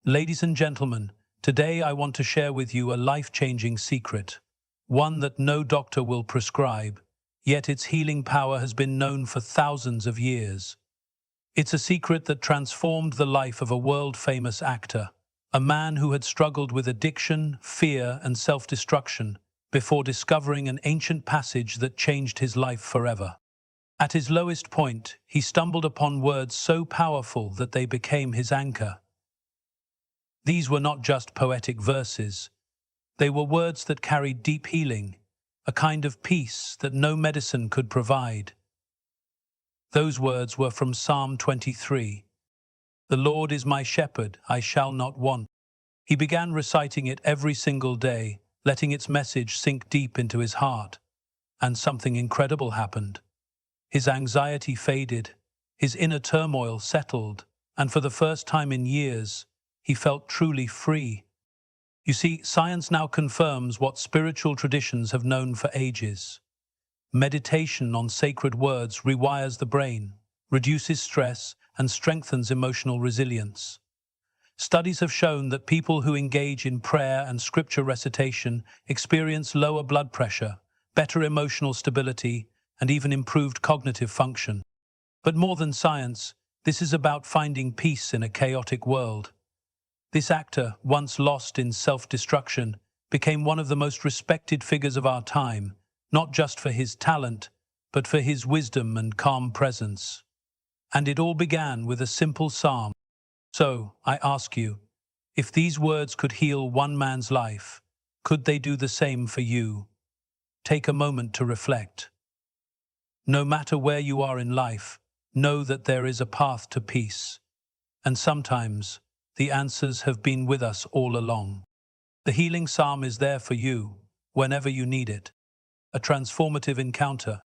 Ladies and gentlemen, today I want to share with you a life-changing secret, one that no doctor will prescribe, yet its healing power has been known for thousands of years. It's a secret that transformed the life of a world-famous actor, a man who had struggled with addiction, fear, and self-destruction before discovering an ancient passage that changed his life forever. At his lowest point, he stumbled upon words so powerful that they became his anchor. These were not just poetic verses. They were words that carried deep healing, a kind of peace that no medicine could provide. Those words were from Psalm 23. "The Lord is my shepherd, I shall not want." He began reciting it every single day, letting its message sink deep into his heart. And something incredible happened. His anxiety faded, his inner turmoil settled, and for the first time in years, he felt truly free. You see, science now confirms what spiritual traditions have known for ages. Meditation on sacred words rewires the brain, reduces stress, and strengthens emotional resilience. Studies have shown that people who engage in prayer and scripture recitation experience lower blood pressure, better emotional stability, and even improved cognitive function. But more than science, this is about finding peace in a chaotic world. This actor, once lost in self-destruction, became one of the most respected figures of our time, not just for his talent, but for his wisdom and calm presence. And it all began with a simple psalm. So, I ask you, if these words could heal one man's life, could they do the same for you? Take a moment to reflect. No matter where you are in life, know that there is a path to peace. And sometimes, the answers have been with us all along. The healing psalm is there for you, whenever you need it. A transformative encounter.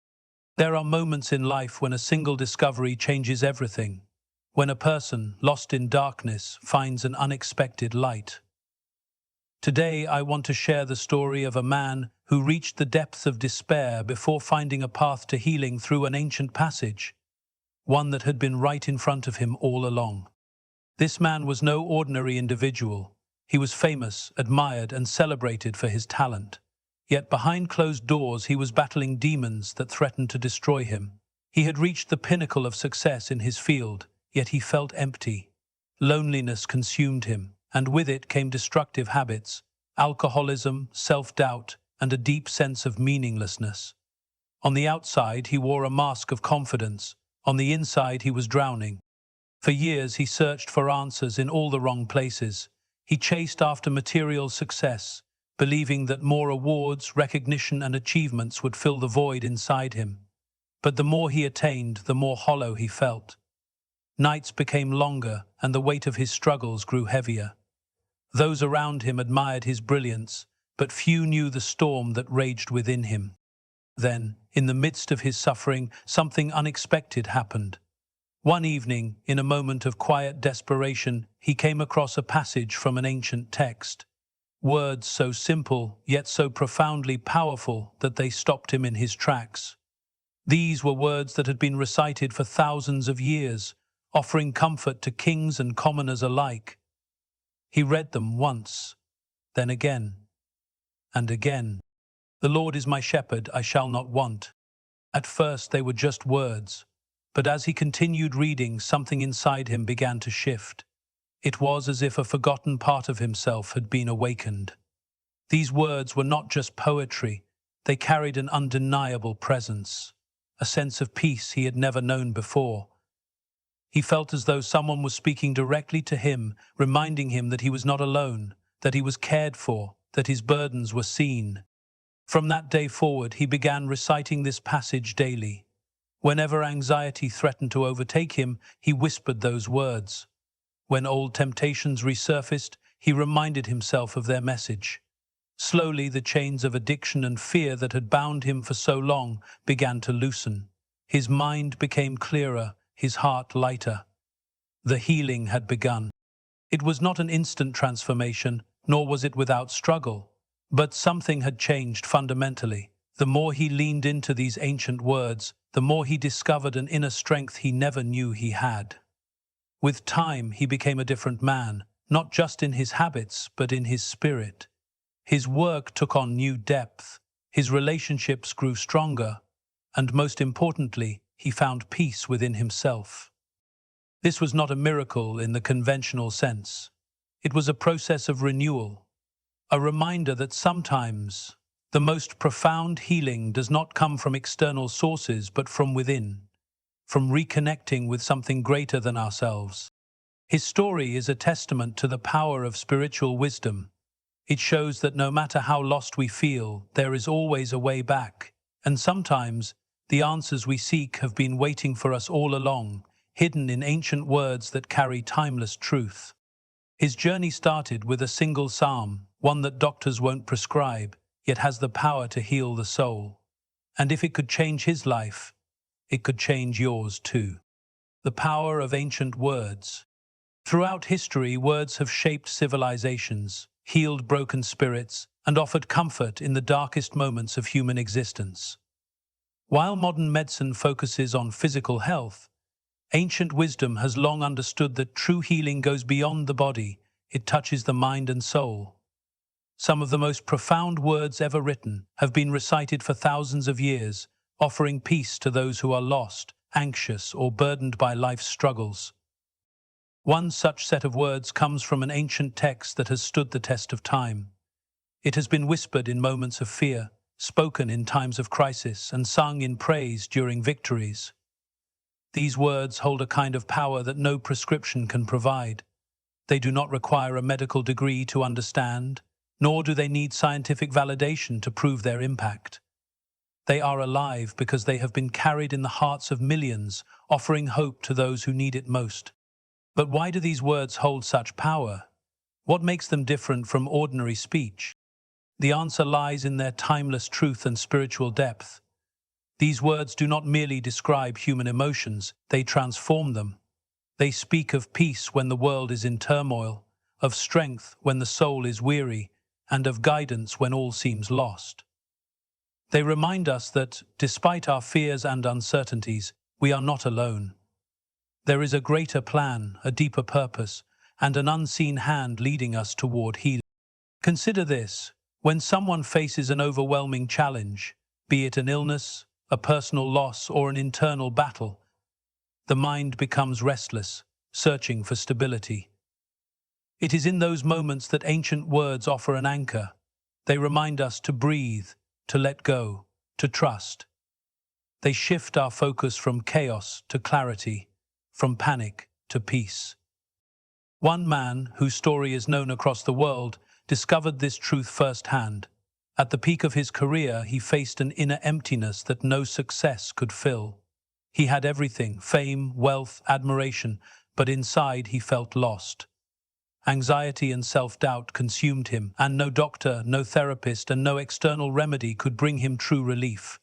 There are moments in life when a single discovery changes everything. When a person, lost in darkness, finds an unexpected light. Today, I want to share the story of a man who reached the depths of despair before finding a path to healing through an ancient passage, one that had been right in front of him all along. This man was no ordinary individual. He was famous, admired, and celebrated for his talent. Yet behind closed doors, he was battling demons that threatened to destroy him. He had reached the pinnacle of success in his field, yet he felt empty. Loneliness consumed him, and with it came destructive habits, alcoholism, self-doubt, and a deep sense of meaninglessness. On the outside, he wore a mask of confidence. On the inside, he was drowning. For years, he searched for answers in all the wrong places. He chased after material success, believing that more awards, recognition, and achievements would fill the void inside him. But the more he attained, the more hollow he felt. Nights became longer, and the weight of his struggles grew heavier. Those around him admired his brilliance, but few knew the storm that raged within him. Then, in the midst of his suffering, something unexpected happened. One evening, in a moment of quiet desperation, he came across a passage from an ancient text. Words so simple, yet so profoundly powerful that they stopped him in his tracks. These were words that had been recited for thousands of years, offering comfort to kings and commoners alike. He read them once, then again, and again. "The Lord is my shepherd, I shall not want." At first they were just words, but as he continued reading, something inside him began to shift. It was as if a forgotten part of himself had been awakened. These words were not just poetry, they carried an undeniable presence, a sense of peace he had never known before. He felt as though someone was speaking directly to him, reminding him that he was not alone, that he was cared for, that his burdens were seen. From that day forward, he began reciting this passage daily. Whenever anxiety threatened to overtake him, he whispered those words. When old temptations resurfaced, he reminded himself of their message. Slowly, the chains of addiction and fear that had bound him for so long began to loosen. His mind became clearer, his heart lighter. The healing had begun. It was not an instant transformation, nor was it without struggle. But something had changed fundamentally. The more he leaned into these ancient words, the more he discovered an inner strength he never knew he had. With time, he became a different man, not just in his habits, but in his spirit. His work took on new depth, his relationships grew stronger, and most importantly, he found peace within himself. This was not a miracle in the conventional sense. It was a process of renewal, a reminder that sometimes the most profound healing does not come from external sources but from within, from reconnecting with something greater than ourselves. His story is a testament to the power of spiritual wisdom. It shows that no matter how lost we feel, there is always a way back, and sometimes the answers we seek have been waiting for us all along, hidden in ancient words that carry timeless truth. His journey started with a single psalm, one that doctors won't prescribe, yet has the power to heal the soul. And if it could change his life, it could change yours too. The power of ancient words. Throughout history, words have shaped civilizations, healed broken spirits, and offered comfort in the darkest moments of human existence. While modern medicine focuses on physical health, ancient wisdom has long understood that true healing goes beyond the body, it touches the mind and soul. Some of the most profound words ever written have been recited for thousands of years, offering peace to those who are lost, anxious, or burdened by life's struggles. One such set of words comes from an ancient text that has stood the test of time. It has been whispered in moments of fear, spoken in times of crisis, and sung in praise during victories. These words hold a kind of power that no prescription can provide. They do not require a medical degree to understand, nor do they need scientific validation to prove their impact. They are alive because they have been carried in the hearts of millions, offering hope to those who need it most. But why do these words hold such power? What makes them different from ordinary speech? The answer lies in their timeless truth and spiritual depth. These words do not merely describe human emotions, they transform them. They speak of peace when the world is in turmoil, of strength when the soul is weary, and of guidance when all seems lost. They remind us that, despite our fears and uncertainties, we are not alone. There is a greater plan, a deeper purpose, and an unseen hand leading us toward healing. Consider this: when someone faces an overwhelming challenge, be it an illness, a personal loss, or an internal battle, the mind becomes restless, searching for stability. It is in those moments that ancient words offer an anchor. They remind us to breathe, to let go, to trust. They shift our focus from chaos to clarity, from panic to peace. One man, whose story is known across the world, discovered this truth firsthand. At the peak of his career, he faced an inner emptiness that no success could fill. He had everything: fame, wealth, admiration, but inside he felt lost. Anxiety and self-doubt consumed him, and no doctor, no therapist, and no external remedy could bring him true relief.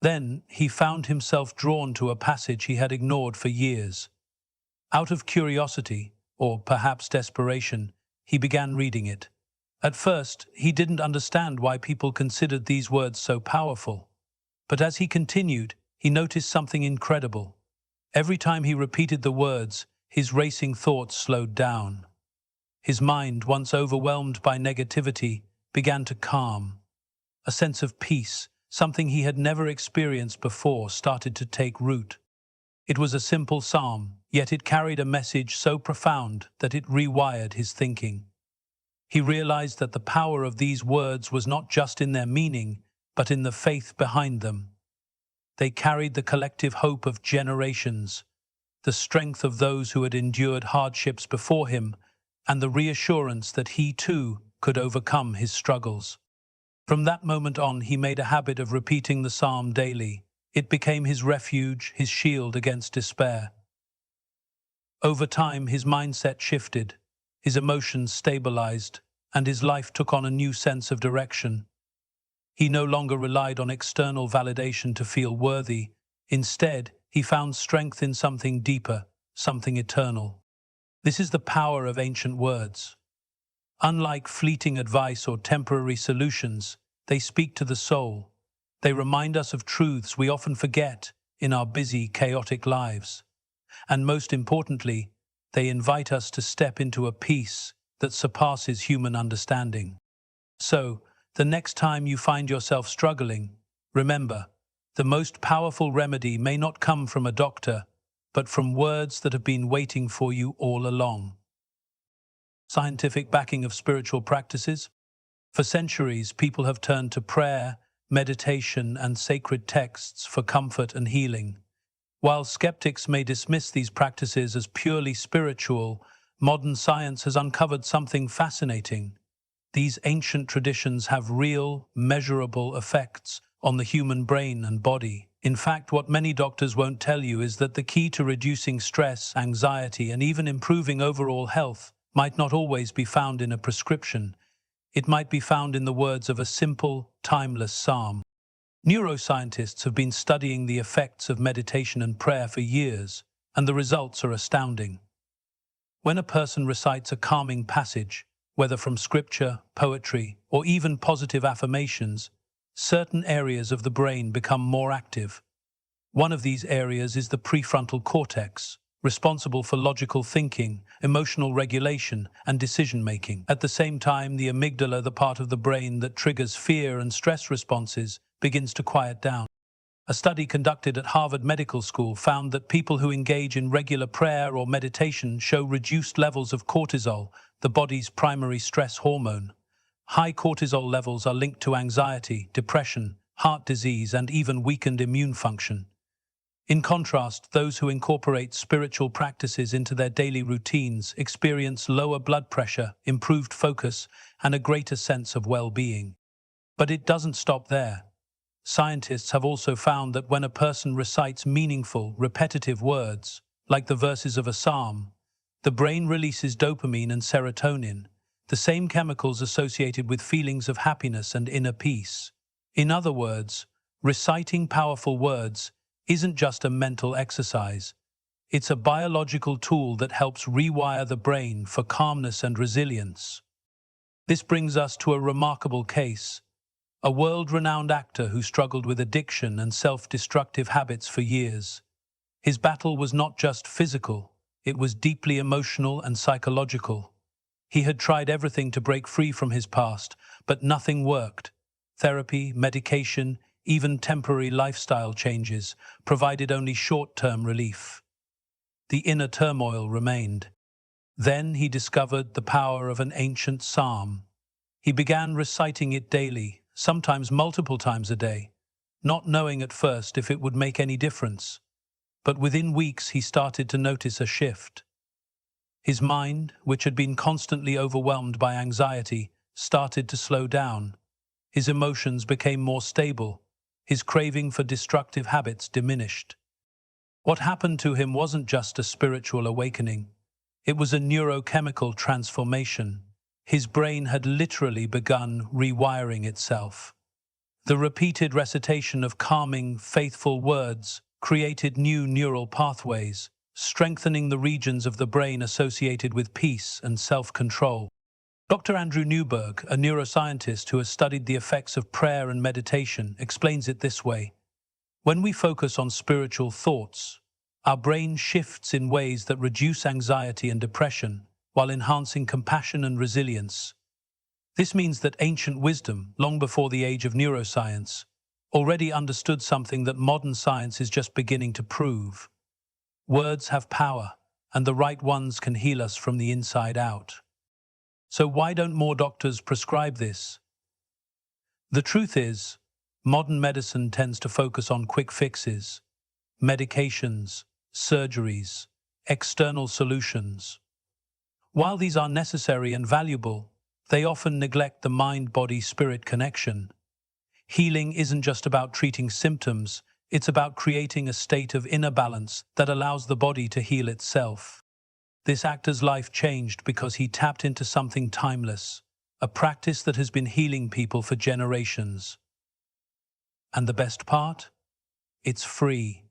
Then he found himself drawn to a passage he had ignored for years. Out of curiosity, or perhaps desperation, he began reading it. At first, he didn't understand why people considered these words so powerful. But as he continued, he noticed something incredible. Every time he repeated the words, his racing thoughts slowed down. His mind, once overwhelmed by negativity, began to calm. A sense of peace, something he had never experienced before, started to take root. It was a simple psalm, yet it carried a message so profound that it rewired his thinking. He realized that the power of these words was not just in their meaning, but in the faith behind them. They carried the collective hope of generations, the strength of those who had endured hardships before him, and the reassurance that he too could overcome his struggles. From that moment on, he made a habit of repeating the psalm daily. It became his refuge, his shield against despair. Over time, his mindset shifted, his emotions stabilized, and his life took on a new sense of direction. He no longer relied on external validation to feel worthy. Instead, he found strength in something deeper, something eternal. This is the power of ancient words. Unlike fleeting advice or temporary solutions, they speak to the soul. They remind us of truths we often forget in our busy, chaotic lives. And most importantly, They invite us to step into a peace that surpasses human understanding. So, the next time you find yourself struggling, remember, the most powerful remedy may not come from a doctor, but from words that have been waiting for you all along. Scientific backing of spiritual practices. For centuries, people have turned to prayer, meditation, and sacred texts for comfort and healing. While skeptics may dismiss these practices as purely spiritual, modern science has uncovered something fascinating. These ancient traditions have real, measurable effects on the human brain and body. In fact, what many doctors won't tell you is that the key to reducing stress, anxiety, and even improving overall health might not always be found in a prescription. It might be found in the words of a simple, timeless psalm. Neuroscientists have been studying the effects of meditation and prayer for years, and the results are astounding. When a person recites a calming passage, whether from scripture, poetry, or even positive affirmations, certain areas of the brain become more active. One of these areas is the prefrontal cortex, responsible for logical thinking, emotional regulation, and decision-making. At the same time, the amygdala, the part of the brain that triggers fear and stress responses, begins to quiet down. A study conducted at Harvard Medical School found that people who engage in regular prayer or meditation show reduced levels of cortisol, the body's primary stress hormone. High cortisol levels are linked to anxiety, depression, heart disease, and even weakened immune function. In contrast, those who incorporate spiritual practices into their daily routines experience lower blood pressure, improved focus, and a greater sense of well-being. But it doesn't stop there. Scientists have also found that when a person recites meaningful, repetitive words, like the verses of a psalm, the brain releases dopamine and serotonin, the same chemicals associated with feelings of happiness and inner peace. In other words, reciting powerful words isn't just a mental exercise. It's a biological tool that helps rewire the brain for calmness and resilience. This brings us to a remarkable case. A world-renowned actor who struggled with addiction and self-destructive habits for years. His battle was not just physical, it was deeply emotional and psychological. He had tried everything to break free from his past, but nothing worked. Therapy, medication, even temporary lifestyle changes provided only short-term relief. The inner turmoil remained. Then he discovered the power of an ancient psalm. He began reciting it daily, sometimes multiple times a day, not knowing at first if it would make any difference. But within weeks he started to notice a shift. His mind, which had been constantly overwhelmed by anxiety, started to slow down. His emotions became more stable. His craving for destructive habits diminished. What happened to him wasn't just a spiritual awakening. It was a neurochemical transformation. His brain had literally begun rewiring itself. The repeated recitation of calming, faithful words created new neural pathways, strengthening the regions of the brain associated with peace and self-control. Dr. Andrew Newberg, a neuroscientist who has studied the effects of prayer and meditation, explains it this way. When we focus on spiritual thoughts, our brain shifts in ways that reduce anxiety and depression, while enhancing compassion and resilience. This means that ancient wisdom, long before the age of neuroscience, already understood something that modern science is just beginning to prove. Words have power, and the right ones can heal us from the inside out. So why don't more doctors prescribe this? The truth is, modern medicine tends to focus on quick fixes, medications, surgeries, external solutions. While these are necessary and valuable, they often neglect the mind-body-spirit connection. Healing isn't just about treating symptoms, it's about creating a state of inner balance that allows the body to heal itself. This actor's life changed because he tapped into something timeless, a practice that has been healing people for generations. And the best part? It's free.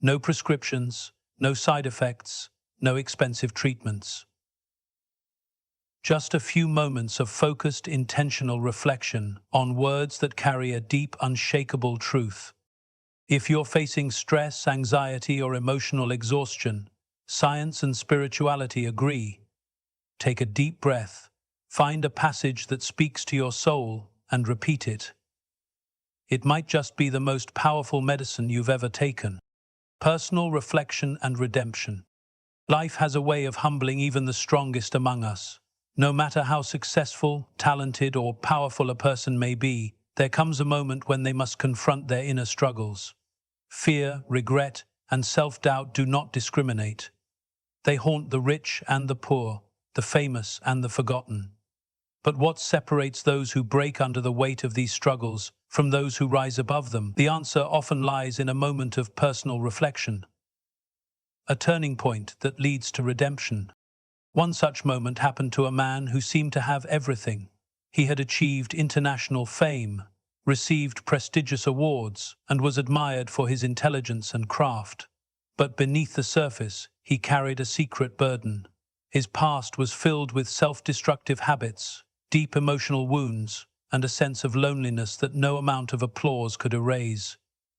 No prescriptions, no side effects, no expensive treatments. Just a few moments of focused, intentional reflection on words that carry a deep, unshakable truth. If you're facing stress, anxiety, or emotional exhaustion, Science and spirituality agree. Take a deep breath, find a passage that speaks to your soul, and repeat it. It might just be the most powerful medicine you've ever taken. Personal reflection and redemption. Life has a way of humbling even the strongest among us. No matter how successful, talented, or powerful a person may be, there comes a moment when they must confront their inner struggles. Fear, regret, and self-doubt do not discriminate. They haunt the rich and the poor, the famous and the forgotten. But what separates those who break under the weight of these struggles from those who rise above them? The answer often lies in a moment of personal reflection, a turning point that leads to redemption. One such moment happened to a man who seemed to have everything. He had achieved international fame, received prestigious awards, and was admired for his intelligence and craft. But beneath the surface, he carried a secret burden. His past was filled with self-destructive habits, deep emotional wounds, and a sense of loneliness that no amount of applause could erase.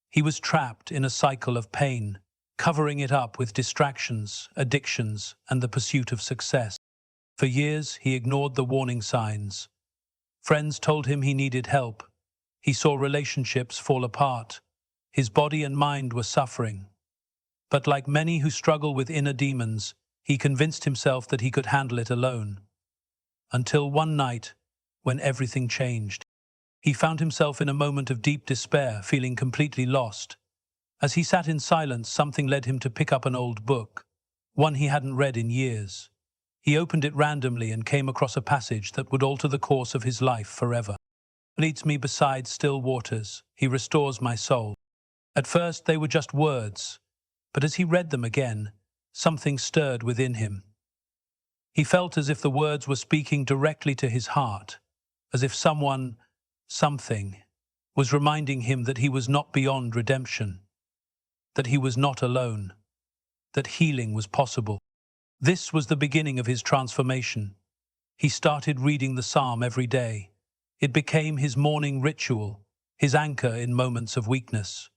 He was trapped in a cycle of pain, covering it up with distractions, addictions, and the pursuit of success. For years, he ignored the warning signs. Friends told him he needed help. He saw relationships fall apart. His body and mind were suffering. But like many who struggle with inner demons, he convinced himself that he could handle it alone. Until one night, when everything changed. He found himself in a moment of deep despair, feeling completely lost. As he sat in silence, something led him to pick up an old book, one he hadn't read in years. He opened it randomly and came across a passage that would alter the course of his life forever. "Leads me beside still waters, he restores my soul." At first they were just words, but as he read them again, something stirred within him. He felt as if the words were speaking directly to his heart, as if something, was reminding him that he was not beyond redemption, that he was not alone, that healing was possible. This was the beginning of his transformation. He started reading the psalm every day. It became his morning ritual, his anchor in moments of weakness.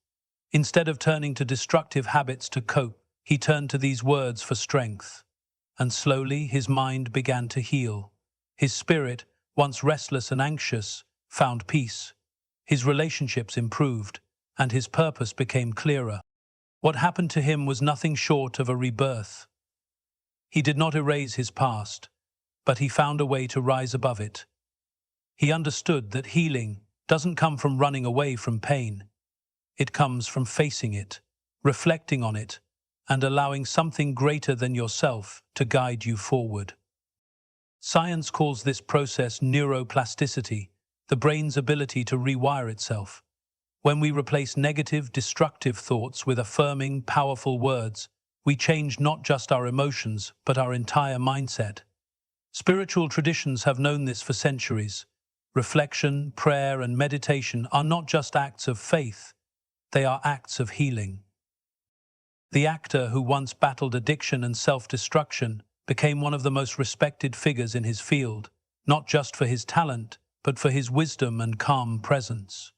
Instead of turning to destructive habits to cope, he turned to these words for strength. And slowly his mind began to heal. His spirit, once restless and anxious, found peace. His relationships improved, and his purpose became clearer. What happened to him was nothing short of a rebirth. He did not erase his past, but he found a way to rise above it. He understood that healing doesn't come from running away from pain. It comes from facing it, reflecting on it, and allowing something greater than yourself to guide you forward. Science calls this process neuroplasticity, the brain's ability to rewire itself. When we replace negative, destructive thoughts with affirming, powerful words, we change not just our emotions, but our entire mindset. Spiritual traditions have known this for centuries. Reflection, prayer, and meditation are not just acts of faith, they are acts of healing. The actor who once battled addiction and self-destruction became one of the most respected figures in his field, not just for his talent, but for his wisdom and calm presence.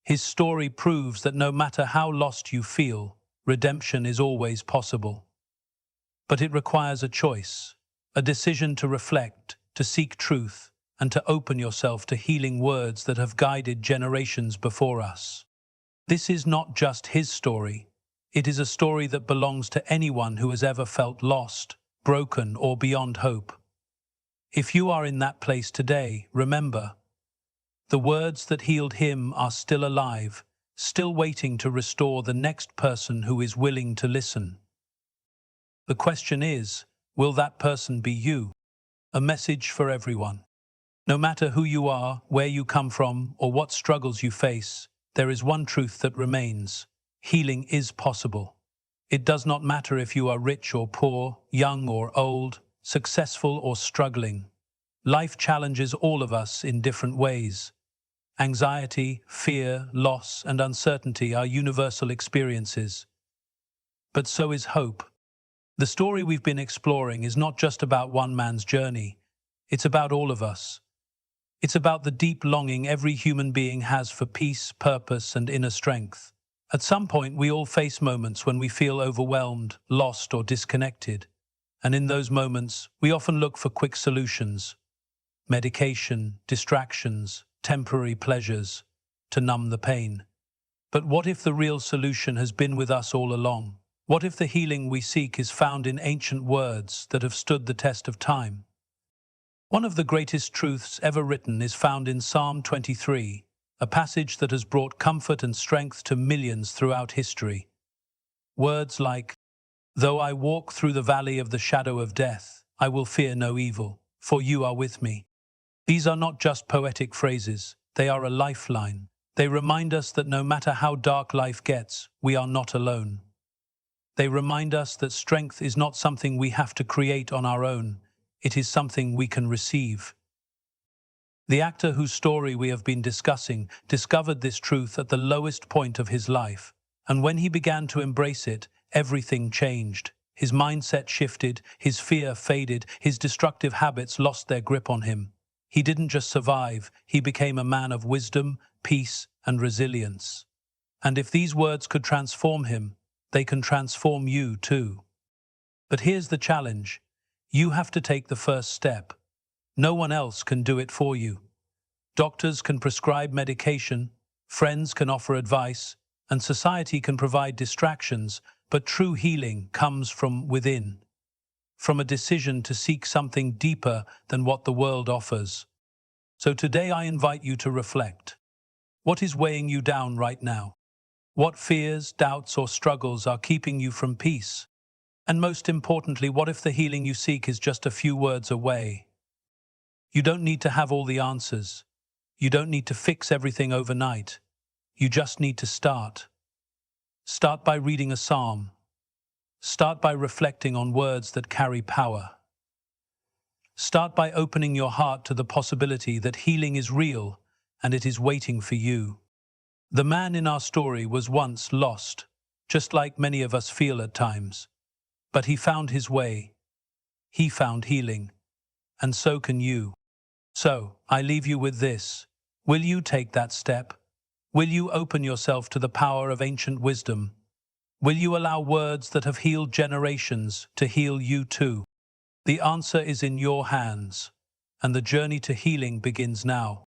His story proves that no matter how lost you feel, redemption is always possible. But it requires a choice, a decision to reflect, to seek truth, and to open yourself to healing words that have guided generations before us. This is not just his story. It is a story that belongs to anyone who has ever felt lost, broken, or beyond hope. If you are in that place today, remember, the words that healed him are still alive, still waiting to restore the next person who is willing to listen. The question is, will that person be you? A message for everyone. No matter who you are, where you come from, or what struggles you face, there is one truth that remains. Healing is possible. It does not matter if you are rich or poor, young or old, successful or struggling. Life challenges all of us in different ways. Anxiety, fear, loss, and uncertainty are universal experiences. But so is hope. The story we've been exploring is not just about one man's journey. It's about all of us. It's about the deep longing every human being has for peace, purpose, and inner strength. At some point, we all face moments when we feel overwhelmed, lost, or disconnected. And in those moments, we often look for quick solutions: medication, distractions, temporary pleasures to numb the pain. But what if the real solution has been with us all along? What if the healing we seek is found in ancient words that have stood the test of time? One of the greatest truths ever written is found in Psalm 23, a passage that has brought comfort and strength to millions throughout history. Words like, "Though I walk through the valley of the shadow of death, I will fear no evil, for you are with me." These are not just poetic phrases, they are a lifeline. They remind us that no matter how dark life gets, we are not alone. They remind us that strength is not something we have to create on our own, it is something we can receive. The actor whose story we have been discussing discovered this truth at the lowest point of his life, and when he began to embrace it, everything changed. His mindset shifted, his fear faded, his destructive habits lost their grip on him. He didn't just survive, he became a man of wisdom, peace, and resilience. And if these words could transform him, they can transform you too. But here's the challenge. You have to take the first step. No one else can do it for you. Doctors can prescribe medication, friends can offer advice, and society can provide distractions, but true healing comes from within, from a decision to seek something deeper than what the world offers. So today I invite you to reflect. What is weighing you down right now? What fears, doubts, or struggles are keeping you from peace? And most importantly, what if the healing you seek is just a few words away? You don't need to have all the answers. You don't need to fix everything overnight. You just need to start. Start by reading a psalm. Start by reflecting on words that carry power. Start by opening your heart to the possibility that healing is real and it is waiting for you. The man in our story was once lost, just like many of us feel at times. But he found his way. He found healing. And so can you. So, I leave you with this. Will you take that step? Will you open yourself to the power of ancient wisdom? Will you allow words that have healed generations to heal you too? The answer is in your hands, and the journey to healing begins now.